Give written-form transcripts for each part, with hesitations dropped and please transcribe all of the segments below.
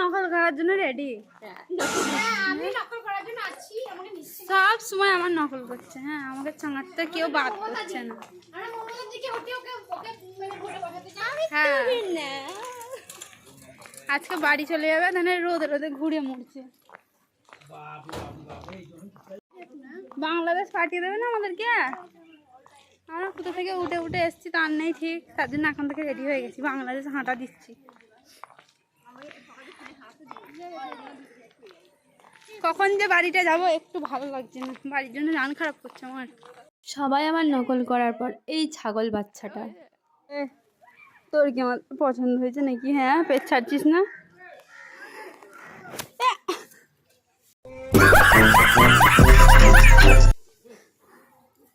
নকল করার জন্য রেডি। আমি নকল করার জন্য আছি, আমাকে নিশ্চয়ই সব সময় আমার নকল করছে। হ্যাঁ, আমাকে চাঙাতে কেউ বাদ করছে না। আমরা মমতার দিকে ওকে মানে ঘুরে বসাতে চাই। হ্যাঁ, আজকে বাড়ি চলে যাবে, তাহলে রোদে রোদে ঘুরে মরছে। বাংলাদেশ পাঠিয়ে দেবে না আমাদেরকে। আমরা কোথা থেকে উঠে উঠে এসছি তার নেই ঠিক, তার জন্য এখন থেকে রেডি হয়ে গেছি, বাংলাদেশে হাঁটা দিচ্ছি। কখন যে বাড়িটা যাব একটু ভালো লাগছে না, বাড়ির জন্য রান খারাপ করছে আমার। সবাই আমার নকল করার পর এই ছাগল বাচ্চাটা তোর কি আমার পছন্দ হয়েছে নাকি? হ্যাঁ, পেট ছাড়ছিস না?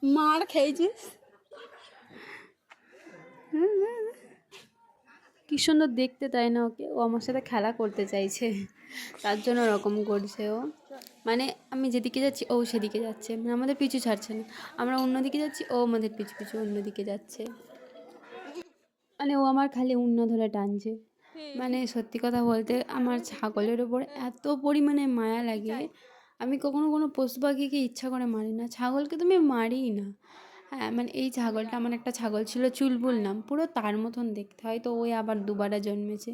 মার খেয়েছিস? কি সুন্দর দেখতে, তাই না? ওকে, ও আমার সাথে খেলা করতে চাইছে, তার জন্য ওরকম করছে ও। মানে আমি যেদিকে যাচ্ছি ও সেদিকে যাচ্ছে, মানে আমাদের পিছু ছাড়ছে না। আমরা অন্যদিকে যাচ্ছি, ও আমাদের পিছু পিছু অন্যদিকে যাচ্ছে। মানে ও আমার খালি উন্না ধরে টানছে। মানে সত্যি কথা বলতে আমার ছাগলের ওপর এত পরিমাণে মায়া লাগে, আমি কখনো কোনো পশু পাখিকে ইচ্ছা করে মারি না, ছাগলকে তো আমি মারিই না। হ্যাঁ, মানে এই ছাগলটা, আমার একটা ছাগল ছিল চুলবুল নাম, পুরো তার মতন দেখতে, হয়তো ওই আবার দুবারা জন্মেছে।